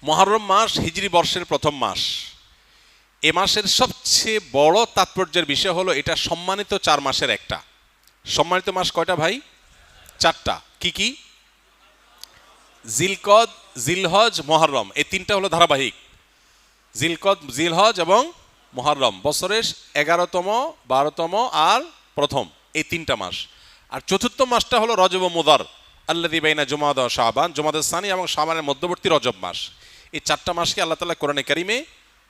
মুহররম মাস হিজরি বর্ষের প্রথম মাস। এ মাসের সবচেয়ে বড় তাৎপর্যের বিষয় হলো এটা সম্মানিত 4 মাসের একটা। সম্মানিত মাস কয়টা ভাই? 4টা। কি কি? জিলকদ, জিলহজ, মুহররম, এই 3টা হলো ধারাবাহিক। জিলকদ, জিলহজ এবং মুহররম বছরের 11তম, 12তম আর প্রথম, এই 3টা মাস। আর চতুর্থ মাসটা হলো রজব ও মুদার, আল্লাযী বাইনা জুমাদা ও শাবান, জুমাদাস সানি এবং শাবানের মধ্যবর্তী রজব মাস। এই 4টা মাসকে আল্লাহ তাআলা কোরআনে কারিমে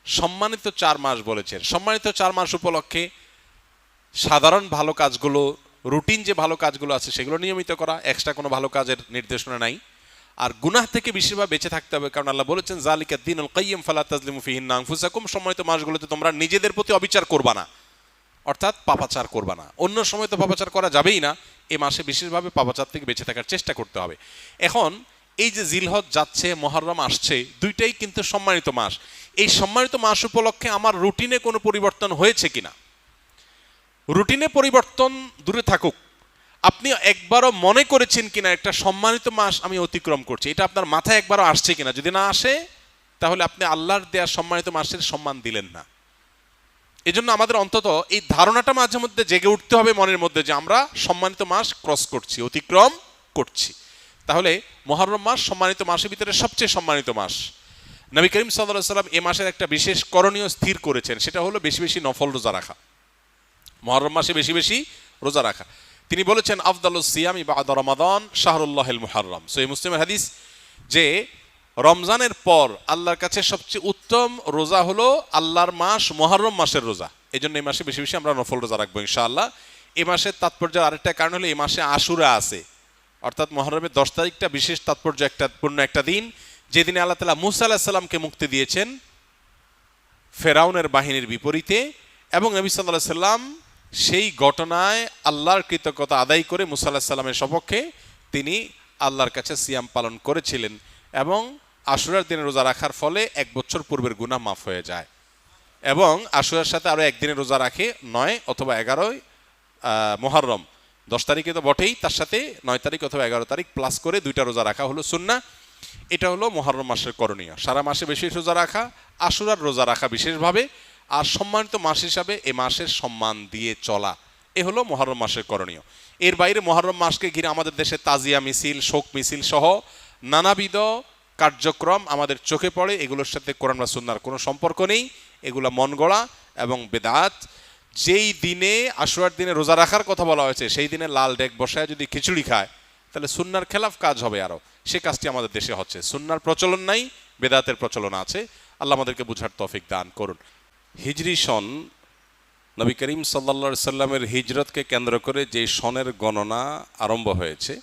সম্মানিত 4 মাস বলেছেন। সম্মানিত 4 মাস উপলক্ষে সাধারণ ভালো কাজগুলো, রুটিন যে ভালো কাজগুলো আছে সেগুলো নিয়মিত করা, এক্সট্রা কোনো ভালো কাজের নির্দেশনা নাই। আর গুনাহ থেকে বেশিরভাগ বেঁচে থাকতে হবে, কারণ আল্লাহ বলেছেন যালিকা দ্বীনুল কাইয়্যিম ফালা তাজলিমু ফিহিন্না আনফুসাকুম। সম্মানিত মাসগুলোতে তোমরা নিজেদের প্রতি অবিচার করবা না, অর্থাৎ পাপাচার করবা না। অন্য সময় তো পাপাচার করা যাবেই না, এই মাসে বিশেষভাবে পাপাচার থেকে বেঁচে থাকার চেষ্টা করতে হবে। এখন এই যে জিলহজ যাচ্ছে, মুহররম আসছে, দুইটাই কিন্তু সম্মানিত মাস। এই সম্মানিত মাস উপলক্ষে আমার রুটিনে কোনো পরিবর্তন হয়েছে কিনা? রুটিনে পরিবর্তন দূরে থাকুক, আপনি একবারও মনে করেছেন কিনা একটা সম্মানিত মাস আমি অতিক্রম করছি? এটা আপনার মাথায় একবারও আসছে কিনা? যদি না আসে তাহলে আপনি আল্লাহর দেয়া সম্মানিত মাসের সম্মান দিলেন না। এজন্য আমাদের অন্তত এই ধারণাটা মাঝে মধ্যে জেগে উঠতে হবে মনের মধ্যে যে আমরা সম্মানিত মাস ক্রস করছি, অতিক্রম করছি। তাহলে মুহররম মাস সম্মানিত মাসের ভিতরে সবচেয়ে সম্মানিত মাস। নবী করিম সাল্লাল্লাহু আলাইহি ওয়াসাল্লাম এই মাসের একটা বিশেষ করণীয় স্থির করেছেন, সেটা হলো বেশি বেশি নফল রোজা রাখা। মুহররম মাসে বেশি বেশি রোজা রাখা। তিনি বলেছেন আফদালুস সিয়ামি বা'দা রমাদান শাহরুল্লাহিল মুহররম। সহিহ মুসলিমের হাদিস যে রমজানের পর আল্লাহর কাছে সবচেয়ে উত্তম রোজা হলো আল্লাহর মাস মুহররম মাসের রোজা। এই জন্য এই মাসে বেশি বেশি আমরা নফল রোজা রাখবো ইনশাআল্লাহ। এই মাসের তাৎপর্যের আরেকটা কারণ হলো এই মাসে আশুরা আছে, অর্থাৎ মুহররমের 10 তারিখটা বিশেষ তাৎপর্য পূর্ণ একটা দিন, যেদিনে আল্লাহ তাআলা মূসা আলাইহিস সালামকে মুক্তি দিয়েছেন ফেরাউনের বাহিনীর বিপরীতে, এবং নবী সাল্লাল্লাহু আলাইহি সাল্লাম সেই ঘটনায় আল্লাহর কৃতজ্ঞতা আদায় করে মূসা আলাইহিস সালামের সপক্ষে তিনি আল্লাহর কাছে সিয়াম পালন করেছিলেন, এবং আশুরার দিনে রোজা রাখার ফলে 1 বছর পূর্বের গুনাহ মাফ হয়ে যায়। এবং আশুরার সাথে আরও একদিনে রোজা রাখে 9 অথবা 11 মুহররম, 10 তারিখে তো বটেই, তার সাথে 9 তারিখ অথবা 11 তারিখ প্লাস করে 2টা রোজা রাখা হলো সুন্নাহ। এটা হলো মুহররম মাসের করণীয়, সারা মাসে বেশি রোজা রাখা, আশুরার রোজা রাখা বিশেষভাবে, আর সম্মানিত মাস হিসাবে এ মাসের সম্মান দিয়ে চলা, এ হলো মুহররম মাসের করণীয়। এর বাইরে মুহররম মাসকে ঘিরে আমাদের দেশে তাজিয়া মিছিল, শোক মিছিল সহ নানাবিধ কার্যক্রম আমাদের চোখে পড়ে। এগুলোর সাথে কোরআন বা সুন্নাহর কোনো সম্পর্ক নেই, এগুলো মন গড়া এবং বেদাত। যেই দিনে আশুরার দিনে রোজা রাখার কথা বলা হয়েছে সেই দিনে লাল ডেক বসায় যদি খিচুড়ি খায় তাহলে সুন্নাহর খেলাফ কাজ হবে আরও, সে কাজটি আমাদের দেশে হচ্ছে। সুন্নাহর প্রচলন নাই, বেদাতের প্রচলন আছে। আল্লাহ আমাদেরকে বুঝার তৌফিক দান করুন। হিজরি সন, নবী করিম সাল্লাল্লাহু আলাইহি সাল্লামের হিজরতকে কেন্দ্র করে যে সনের গণনা আরম্ভ হয়েছে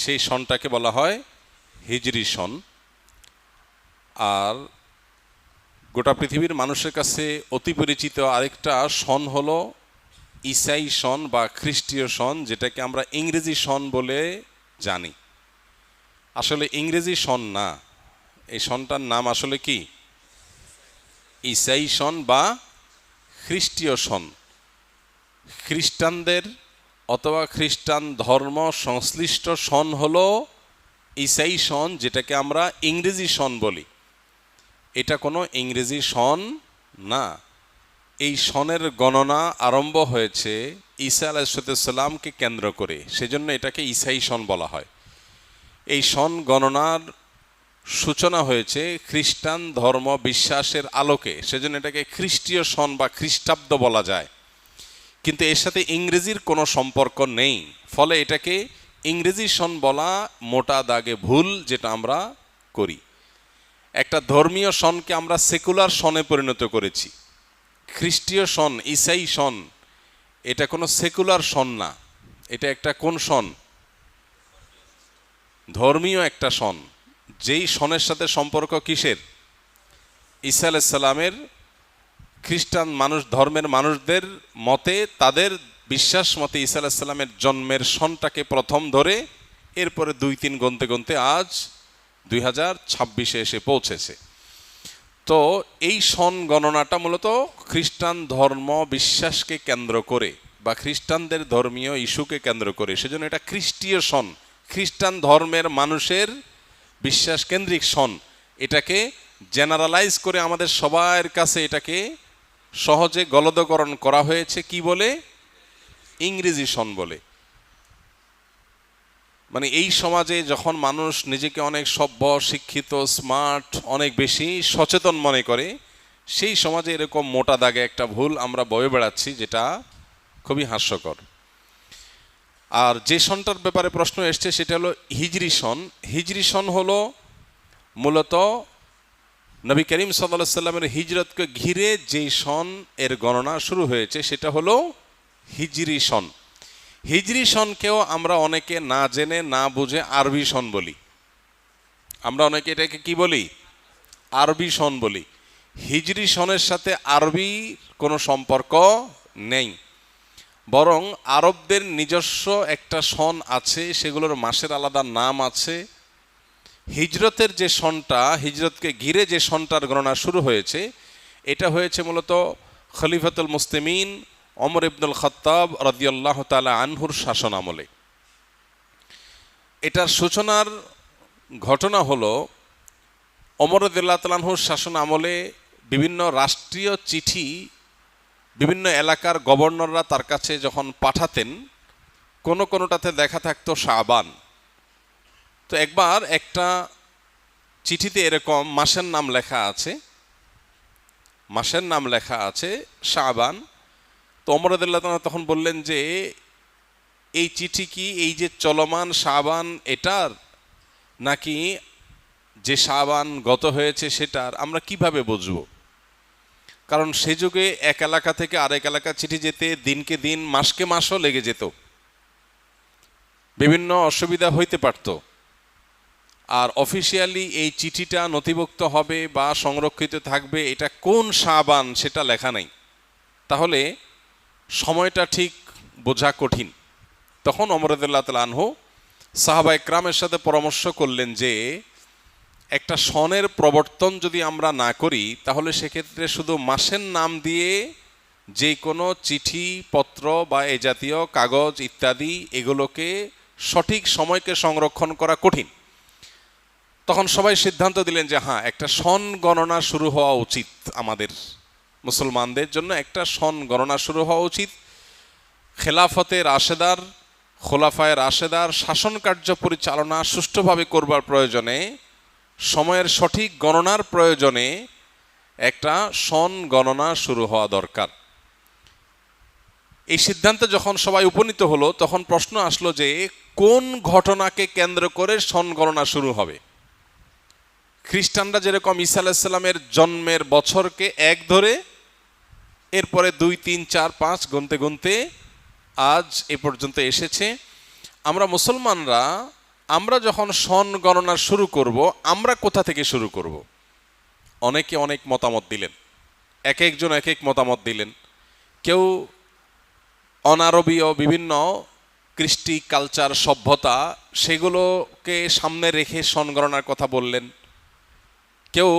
সেই সনটাকে বলা হয় হিজরি সন। আর গোটা পৃথিবীর মানুষের কাছে অতি পরিচিত আরেকটা সন হলো ঈসাই সন বা খ্রিস্টীয় সন, যেটাকে আমরা ইংরেজি সন বলে জানি। আসলে ইংরেজি সন না, এই সনটার নাম আসলে কি? ঈসাই সন বা খ্রিস্টীয় সন। খ্রিস্টানদের অথবা খ্রিস্টান ধর্ম সংশ্লিষ্ট সন হলো ঈসাই সন, যেটাকে আমরা ইংরেজি সন বলি। এটা কোনো ইংরেজি সন না। এই সনের গণনা আরম্ভ হয়েছে ঈসা আলাইহিস সালামকে কেন্দ্র করে, সেজন্য এটাকে ঈসাই সন বলা হয়। এই সন গণনার সূচনা হয়েছে খ্রিস্টান ধর্ম বিশ্বাসের আলোকে, সেজন্য এটাকে খ্রিস্টীয় সন বা খ্রিস্টাব্দ বলা যায়। কিন্তু এর সাথে ইংরেজির কোনো সম্পর্ক নেই, ফলে এটাকে ইংরেজি সন বলা মোটা দাগে ভুল, যেটা আমরা করি। একটা ধর্মীয় সনকে আমরা সেকুলার সনে পরিণত করেছি। খ্রিস্টীয় সন, ঈসাই সন, এটা কোনো সেকুলার সন না, এটা একটা কোন সন? ধর্মীয় একটা সন। যেই সনের সাথে সম্পর্ক কিসের? ঈসা আলাইহিস সালামের। খ্রিস্টান মানুষ ধর্মের মানুষদের মতে, তাদের বিশ্বাস মতে ঈসা আলাইহিস সালামের জন্মের সনটাকে প্রথম ধরে এরপরে 2-3 গুনতে গুনতে আজ 2026 এসে পৌঁছেছে। তো এই সন গণনাটা মূলত খ্রিস্টান ধর্ম বিশ্বাসকে কেন্দ্র করে বা খ্রিস্টানদের ধর্মীয় ইস্যুকে কেন্দ্র করে, সেজন্য এটা খ্রিস্টীয় সন, খ্রিস্টান ধর্মের মানুষের বিশ্বাস কেন্দ্রিক সন। এটাকে জেনারেলাইজ করে আমাদের সবার কাছে এটাকে সহজে গলদকরণ করা হয়েছে কি বলে? ইংরেজি সন বলে। মানে এই সমাজে যখন মানুষ নিজেকে অনেক সভ্য, শিক্ষিত, স্মার্ট, অনেক বেশি সচেতন মনে করে, সেই সমাজে এরকম মোটা দাগে একটা ভুল আমরা বয়ে বেড়াচ্ছি, যেটা খুবই হাস্যকর। আর যে সনটার ব্যাপারে প্রশ্ন এসছে সেটা হলো হিজরি সন। হিজরি সন হলো মূলত নবী করিম সাল্লাল্লাহু আলাইহি সাল্লামের হিজরতকে ঘিরে যেই সন এর গণনা শুরু হয়েছে সেটা হলো হিজরি সন। হিজরি সনকেও আমরা অনেকে না জেনে না বুঝে আরবি সন বলি। আমরা অনেকে এটাকে কি বলি? আরবি সন বলি। হিজরি সনের সাথে আরবির কোনো সম্পর্ক নেই, বরং আরবদের নিজস্ব একটা সন আছে, সেগুলোর মাসের আলাদা নাম আছে। হিজরতের যে সনটা, হিজরতকে ঘিরে যে সনটার গণনা শুরু হয়েছে, এটা হয়েছে মূলত খলিফাতুল মুসলিমিন ওমর ইবনুল খাত্তাব রাদিয়াল্লাহু তাআলা আনহুর শাসন আমলে। এটার সূচনার ঘটনা হলো ওমর রাদিয়াল্লাহু তাআলা আনহুর শাসন আমলে বিভিন্ন রাষ্ট্রীয় চিঠি বিভিন্ন এলাকার গভর্নররা তার কাছে যখন পাঠাতেন, কোনোটাতে দেখা থাকতো শাবান। তো একবার একটা চিঠিতে এরকম মাসের নাম লেখা আছে, মাসের নাম লেখা আছে শাবান। তো ওমর রাদিয়াল্লাহু তাআলা তখন বললেন যে এই চিঠি কি এই যে চলমান শাবান এটার, নাকি যে শাবান গত হয়েছে সেটার? আমরা কিভাবে বুঝবো? কারণ সে যুগে এক এলাকা থেকে আরেক এলাকা চিঠি যেতে দিনকে দিন মাসকে মাসও লেগে যেত, বিভিন্ন অসুবিধা হইতে পারত। আর অফিসিয়ালি এই চিঠিটা নথিভুক্ত হবে বা সংরক্ষিত থাকবে এটা কোন শাবান সেটা লেখা নেই, তাহলে সময়টা ঠিক বোঝা কঠিন। তখন ওমর রাদিয়াল্লাহু তাআলা আনহু সাহাবায়ে কেরামের সাথে পরামর্শ করলেন যে একটা সনের প্রবর্তন যদি আমরা না করি, তাহলে সেক্ষেত্রে শুধু মাসের নাম দিয়ে যে কোনো চিঠি পত্র বা এই জাতীয় কাগজ ইত্যাদি এগুলোকে সঠিক সময়কে সংরক্ষণ করা কঠিন। তখন সবাই সিদ্ধান্ত দিলেন যে হ্যাঁ, একটা সন গণনা শুরু হওয়া উচিত, আমাদের মুসলমানদের জন্য একটা সন গণনা শুরু হওয়া উচিত। খেলাফতে রাশেদার, খোলাফায়ে রাশেদার শাসন কার্য পরিচালনা সুষ্ঠুভাবে করবার প্রয়োজনে, সময়ের সঠিক গণনার প্রয়োজনে একটা সন গণনা শুরু হওয়া দরকার। এই সিদ্ধান্তে যখন সবাই উপনীত হলো, তখন প্রশ্ন আসলো যে কোন ঘটনাকে কেন্দ্র করে সন গণনা শুরু হবে। খ্রিস্টানরা যেরকম ঈসা আলাইহিস সালামের জন্মের বছরকে এক ধরে, এরপরে 2, 3, 4, 5 গুনতে গুনতে আজ এ পর্যন্ত এসেছে। আমরা মুসলমানরা আমরা যখন সন গণনা শুরু করব, আমরা কোথা থেকে শুরু করব? অনেকে অনেক মতামত দিলেন, এক একজন এক এক মতামত দিলেন। কেউ অনারবীয় বিভিন্ন কৃষ্টি, কালচার, সভ্যতা সেগুলোকে সামনে রেখে সন গণনার কথা বললেন। কেউ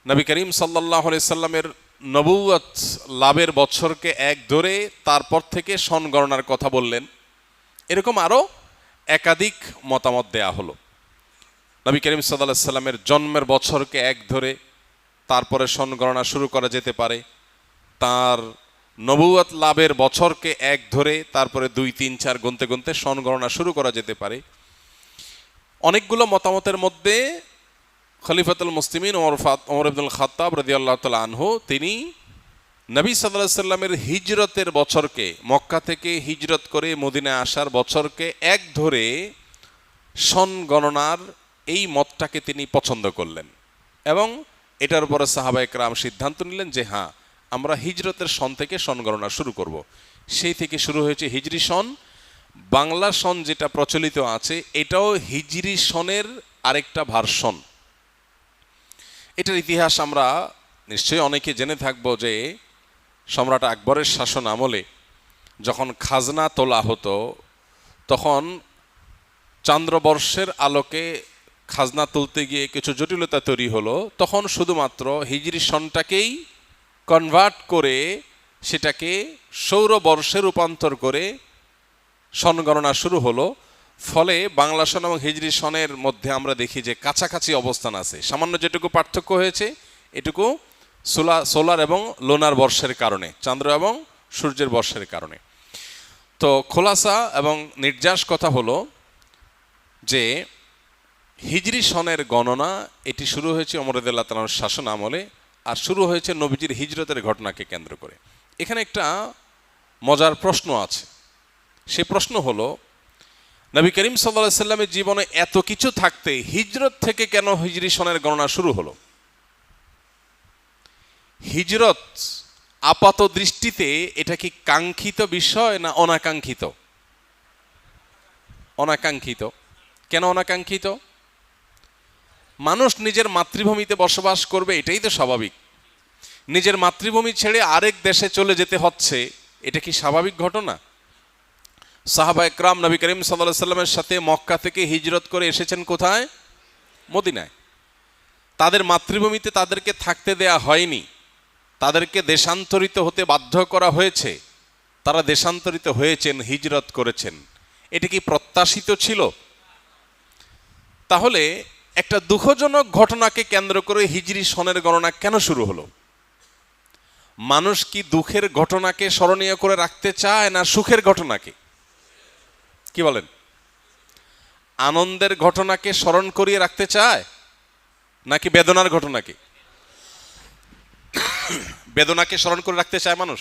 নবী করিম সাল্লাল্লাহু আলাইহি সাল্লামের নবুয়ত লাভের বছরকে এক ধরে তারপর থেকে সন গণনার কথা বললেন। এরকম আরও একাধিক মতামত দেয়া হলো। নবী করিম সাল্লাল্লাহু আলাইহি সাল্লামের জন্মের বছরকে এক ধরে তারপরে সন গণনা শুরু করা যেতে পারে, তার নবুয়ত লাভের বছরকে এক ধরে তারপরে 2, 3, 4 গুনতে গুনতে সন গণনা শুরু করা যেতে পারে। অনেকগুলো মতামতের মধ্যে খলিফাতুল মুসলিমিন ওমর ইবনুল খাত্তাব রাদিয়াল্লাহু তাআলা আনহু তিনি নবী সাল্লাল্লাহু আলাইহি সাল্লামের হিজরতের বছরকে, মক্কা থেকে হিজরত করে মদিনায় আসার বছরকে এক ধরে সন গণনার এই মতটাকে তিনি পছন্দ করলেন এবং এটার উপরে সাহাবায়ে কেরাম সিদ্ধান্ত নিলেন যে হ্যাঁ, আমরা হিজরতের সন থেকে সন গণনা শুরু করব। সেই থেকে শুরু হয়েছে হিজরি সন। বাংলা সন যেটা প্রচলিত আছে এটাও হিজরি সনের আরেকটা ভার্সন। এটার ইতিহাস আমরা নিশ্চয়ই অনেকে জেনে থাকবো যে সম্রাট আকবরের শাসন আমলে যখন খাজনা তোলা হতো, তখন চান্দ্রবর্ষের আলোকে খাজনা তুলতে গিয়ে কিছু জটিলতা তৈরি হলো। তখন শুধুমাত্র হিজরি সনটাকেই কনভার্ট করে সেটাকে সৌরবর্ষে রূপান্তর করে সন গণনা শুরু হলো। ফলে বাংলা সন এবং হিজরি সনের মধ্যে আমরা দেখি যে কাছাকাছি অবস্থান আছে। সামান্য যেটুকু পার্থক্য হয়েছে এটুকু সোলার এবং লোনার বর্ষের কারণে, চন্দ্র এবং সূর্যের বর্ষের কারণে। তো খোলাসা এবং নির্যাস কথা হলো যে হিজরি সনের গণনা এটি শুরু হয়েছে ওমর রাদিয়াল্লাহু তাআলার শাসন আমলে, আর শুরু হয়েছে নবীজির হিজরতের ঘটনাকে কেন্দ্র করে। এখানে একটা মজার প্রশ্ন আছে। সেই প্রশ্ন হলো, নবী করিম সাল্লাল্লাহু আলাইহি সাল্লামের জীবনে এত কিছু থাকতে হিজরত থেকে কেন হিজরি সনের গণনা শুরু হলো? হিজরত আপাত দৃষ্টিতে এটা কি কাঙ্ক্ষিত বিষয় না অনাকাঙ্ক্ষিত? অনাকাঙ্ক্ষিত। কেন অনাকাঙ্ক্ষিত? মানুষ নিজের মাতৃভূমিতে বসবাস করবে, এটাই তো স্বাভাবিক। নিজের মাতৃভূমি ছেড়ে আরেক দেশে চলে যেতে হচ্ছে, এটা কি স্বাভাবিক ঘটনা? সাহাবা একরাম নবী করিম সাল্লাল্লাহু আলাইহি সাল্লামের সাথে মক্কা থেকে হিজরত করে এসেছেন কোথায়? মদিনায়। তাদের মাতৃভূমিতে তাদেরকে থাকতে দেয়া হয়নি, তাদেরকে দেশান্তরিত হতে বাধ্য করা হয়েছে। তারা দেশান্তরিত হয়েছেন, হিজরত করেছেন। এটা কি প্রত্যাশিত ছিল? তাহলে একটা দুঃখজনক ঘটনাকে কেন্দ্র করে হিজরি সনের গণনা কেন শুরু হলো? মানুষ কি দুঃখের ঘটনাকে স্মরণীয় করে রাখতে চায় না সুখের ঘটনাকে? কি বলেন? আনন্দের ঘটনাকে স্মরণ করিয়ে রাখতে চায় নাকি বেদনার ঘটনাকে? বেদনাকে স্মরণ করে রাখতে চায় মানুষ।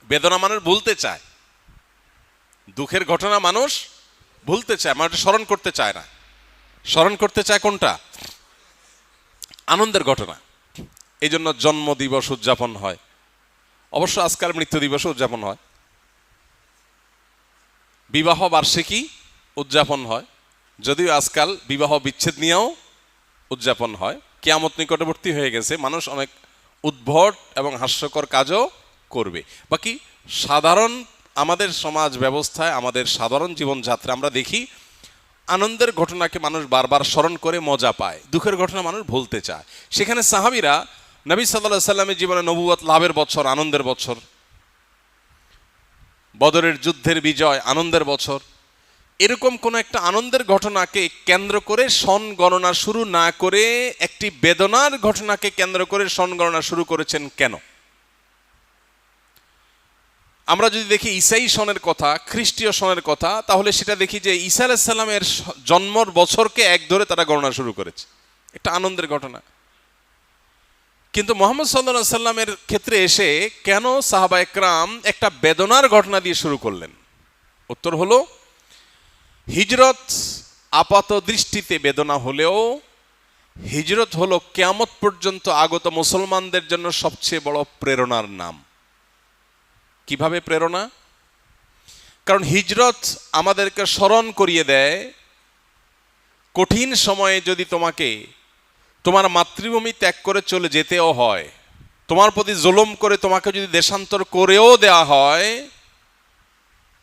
বেদনা মানুষ ভুলতে চায়, দুঃখের ঘটনা মানুষ ভুলতে চায়, মানুষ স্মরণ করতে চায় না। স্মরণ করতে চায় কোনটা? আনন্দের ঘটনা। এই জন্য জন্ম দিবস উদযাপন হয়, অবশ্য আজকাল মৃত্যু দিবস উদযাপন হয়, বিবাহ বার্ষিকী উদযাপন হয়, যদিও আজকাল বিবাহ বিচ্ছেদ নিয়েও উদযাপন হয়। কিয়ামত নিকটবর্তী হয়ে গেছে, মানুষ অনেক উদ্ভট এবং হাস্যকর কাজও করবে। বাকি সাধারণ আমাদের সমাজ ব্যবস্থায়, আমাদের সাধারণ জীবনযাত্রা আমরা দেখি আনন্দের ঘটনাকে মানুষ বারবার স্মরণ করে মজা পায়, দুঃখের ঘটনা মানুষ ভুলতে চায়। সেখানে সাহাবীরা নবী সাল্লাল্লাহু আলাইহি সাল্লামের জীবনে নবুয়ত লাভের বছর, আনন্দের বছর, বদরের যুদ্ধের বিজয় আনন্দের বছর, এরকম কোন একটা আনন্দের ঘটনাকে কেন্দ্র করে সন গণনা শুরু না করে একটি বেদনার ঘটনাকে কেন্দ্র করে সন গণনা শুরু করেছেন কেন? আমরা যদি দেখি ঈসাই সনের কথা, খ্রিস্টীয় সনের কথা, তাহলে সেটা দেখি যে ঈসা আলাইহিস সালামের জন্মর বছরকে এক ধরে তারা গণনা শুরু করেছে, একটা আনন্দের ঘটনা। কিন্তু মুহাম্মদ সাল্লাল্লাহু আলাইহি সাল্লামের ক্ষেত্রে এসে কেন সাহাবা একরাম একটা বেদনার ঘটনা দিয়ে শুরু করলেন? উত্তর হলো, হিজরত আপাত দৃষ্টিতে বেদনা হলেও হিজরত হলো কিয়ামত পর্যন্ত আগত মুসলমানদের জন্য সবচেয়ে বড় প্রেরণার নাম। কিভাবে প্রেরণা? কারণ হিজরত আমাদেরকে স্মরণ করিয়ে দেয়, কঠিন সময়ে যদি তোমাকে তোমার মাতৃভূমি ত্যাগ করে চলে যেতেও হয়, তোমার প্রতি জুলুম করে তোমাকে যদি দেশান্তর করেও দেয়া হয়,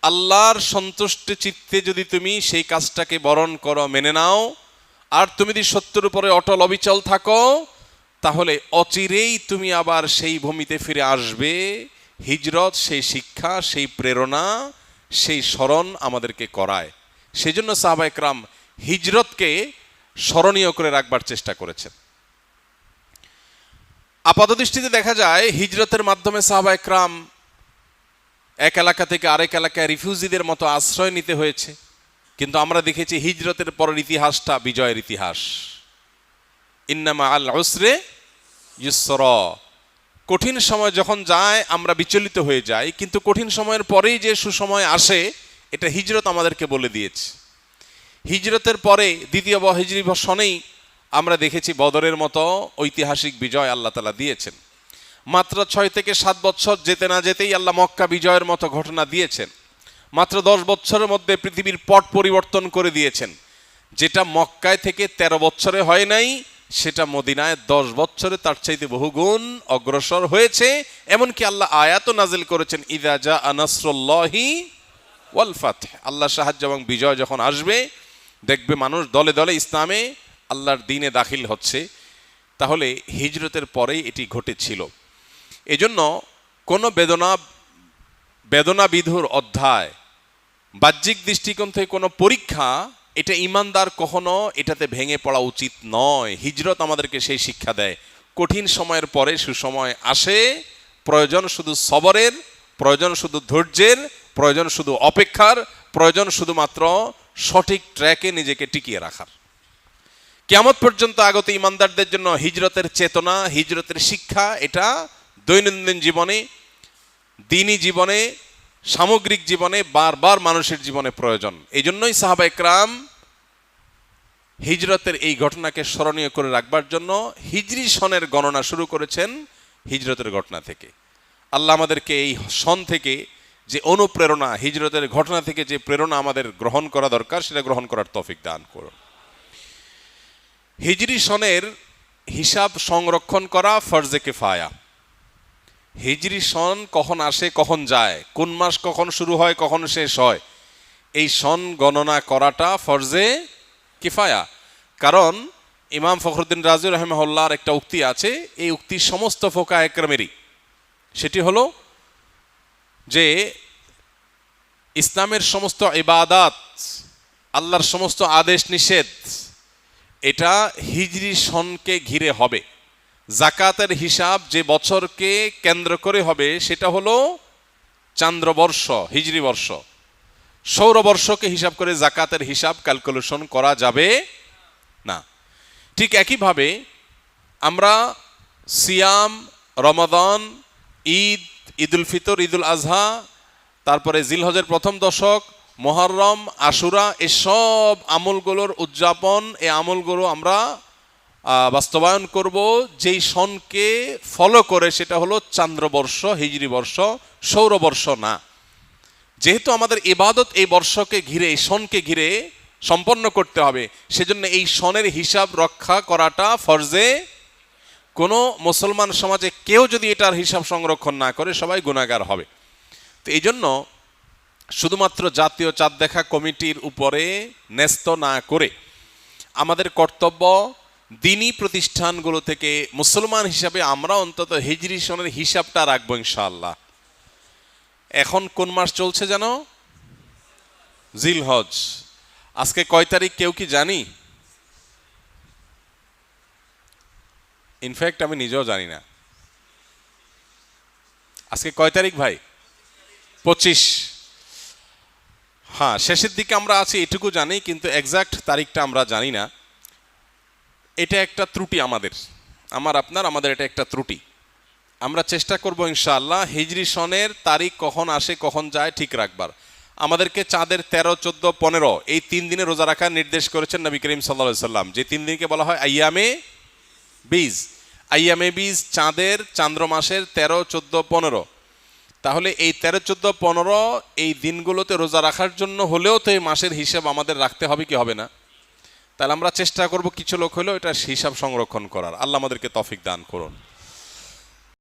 আল্লাহর সন্তুষ্টি চিত্তে যদি তুমি সেই কাজটাকে বরণ করো, মেনে নাও, আর তুমি যদি সত্যের উপরে অটল অবিচল থাকো, তাহলে অচিরেই তুমি আবার সেই ভূমিতে ফিরে আসবে। হিজরত সেই শিক্ষা, সেই প্রেরণা, সেই স্মরণ আমাদেরকে করায়। সেই জন্য সাহাবা একরাম হিজরতকে স্মরণীয় করে রাখবার চেষ্টা করেছেন। আপাতদৃষ্টিতে দেখা যায় হিজরতের মাধ্যমে সাহাবা একরাম এক এলাকা থেকে আরেক এলাকায় রিফিউজিদের মতো আশ্রয় নিতে হয়েছে, কিন্তু আমরা দেখেছি হিজরতের পরের ইতিহাসটা বিজয়ের ইতিহাস। ইন্নামা আল উসরে ইউসরা। কঠিন সময় যখন যায় আমরা বিচলিত হয়ে যাই, কিন্তু কঠিন সময়ের পরেই যে সুসময় আসে এটা হিজরত আমাদেরকে বলে দিয়েছে। হিজরতের পরে দ্বিতীয় হিজরি সনেই আমরা দেখেছি বদরের মতো ঐতিহাসিক বিজয় আল্লাহ তাআলা দিয়েছেন। মাত্র 6 থেকে 7 বছর যেতে না যেতেই আল্লাহ মক্কা বিজয়ের মতো ঘটনা দিয়েছেন। মাত্র 10 বছরের মধ্যে পৃথিবীর পট পরিবর্তন করে দিয়েছেন। যেটা মক্কায় থেকে 13 বছরে হয় নাই, সেটা মদিনায় 10 বছরে তার চাইতে বহুগুণ অগ্রসর হয়েছে। এমনকি আল্লাহ আয়াতও নাজিল করেছেন, ইযা জাআ নাসরুল্লাহি ওয়াল ফাতহ। আল্লাহর সাহায্য এবং বিজয় যখন আসবে, দেখবে মানুষ দলে দলে ইসলামে আল্লাহর দ্বীনে দাখিল হচ্ছে। তাহলে হিজরতের পরেই এটি ঘটেছিল। এজন্য কোনো বেদনা বিধুর অধ্যায় বাহ্যিক দৃষ্টিকোণ থেকে কোনো পরীক্ষা, এটা ইমানদার কখনো এটাতে ভেঙে পড়া উচিত নয়। হিজরত আমাদেরকে সেই শিক্ষা দেয়। কঠিন সময়ের পরে সুসময় আসে, প্রয়োজন শুধু সবরের, প্রয়োজন শুধু ধৈর্যের, প্রয়োজন শুধু অপেক্ষার, প্রয়োজন শুধুমাত্র সঠিক ট্র্যাকে নিজেকে টিকিয়ে রাখার। কিয়ামত পর্যন্ত আগত ইমানদারদের জন্য হিজরতের চেতনা, হিজরতের শিক্ষা, এটা দৈনন্দিন জীবনে, দিনী জীবনে, সামগ্রিক জীবনে বারবার মানুষের জীবনে প্রয়োজন। এই জন্যই সাহাবা একরাম হিজরতের এই ঘটনাকে স্মরণীয় করে রাখবার জন্য হিজরি সনের গণনা শুরু করেছেন হিজরতের ঘটনা থেকে। আল্লাহ আমাদেরকে এই সন থেকে যে অনুপ্রেরণা, হিজরতের ঘটনা থেকে যে প্রেরণা আমাদের গ্রহণ করা দরকার, সেটা গ্রহণ করার তৌফিক দান করুন। হিজরি সনের হিসাব সংরক্ষণ করা ফরজে কিফায়া। হিজরি সন কখন আসে কখন যায়, কোন মাস কখন শুরু হয় কখন শেষ হয়, এই সন গণনা করাটা ফরজে কিফায়া। কারণ ইমাম ফখরুদ্দিন রাজি রাহিমাহুল্লাহর একটা উক্তি আছে, এই উক্তি সমস্ত ফোকায়ে একরামেরই। সেটি হলো যে ইসলামের সমস্ত ইবাদাত, আল্লাহর সমস্ত আদেশ নিষেধ, এটা হিজরি সনকে ঘিরে হবে। জাকাতের হিসাব যে বছরকে কেন্দ্র করে হবে সেটা হলো চান্দ্রবর্ষ, হিজরি বর্ষ। সৌরবর্ষকে হিসাব করে জাকাতের হিসাব ক্যালকুলেশন করা যাবে না। ঠিক একইভাবে আমরা সিয়াম, রমাদান, ঈদ, ঈদুল ফিতর, ঈদুল আজহা, তারপরে জিলহজের প্রথম দশক, মুহররম, আশুরা, এসব আমলগুলোর উদযাপন, এই আমলগুলো আমরা বাস্তবায়ন করব যেই সনকে ফলো করে, সেটা হলো চান্দ্রবর্ষ, হিজরি বর্ষ, সৌরবর্ষ না। যেহেতু আমাদের ইবাদত এই বর্ষকে ঘিরে, এই সনকে ঘিরে সম্পন্ন করতে হবে, সেজন্য এই সনের হিসাব রক্ষা করাটা ফরজে। কোনো মুসলমান সমাজে কেউ যদি এটার হিসাব সংরক্ষণ না করে সবাই গুনাহগার হবে। তো এই জন্য শুধুমাত্র জাতীয় চাঁদ দেখা কমিটির উপরে ন্যস্ত না করে আমাদের কর্তব্য দিনী প্রতিষ্ঠানগুলো থেকে মুসলমান হিসাবে আমরা অন্তত হিজরি সনের হিসাবটা রাখবো ইনশাআল্লাহ। এখন কোন মাস চলছে যেন? জিলহজ। আজকে কয় তারিখ কেউ কি জানি? ইনফ্যাক্ট আমি নিজেও জানি না। আজকে কয় তারিখ ভাই? 25। হ্যাঁ, শেষের দিকে আমরা আছি এটুকু জানি, কিন্তু এক্সাক্ট তারিখটা আমরা জানি না। এটা একটা ত্রুটি আমাদের এটা একটা ত্রুটি। আমরা চেষ্টা করব ইনশাআল্লাহ হিজরি সনের তারিখ কখন আসে কখন যায় ঠিক রাখবার। আমাদেরকে চাঁদের 13, 14, 15 এই 3 দিনে রোজা রাখার নির্দেশ করেছেন নবী করিম সাল্লাল্লাহু আলাইহি সাল্লাম, যে 3 দিনকে বলা হয় আইয়ামে বীজ। আইয়ামে বীজ চাঁদের, চান্দ্র মাসের 13, 14, 15। তাহলে এই 13, 14, 15 এই দিনগুলোতে রোজা রাখার জন্য হলেও তো এই মাসের হিসাব আমাদের রাখতে হবে কি হবে না? তাহলে আমরা চেষ্টা করব কিছু লোক হলেও এটা হিসাব সংরক্ষণ করার। আল্লাহ আমাদেরকে তৌফিক দান করুন।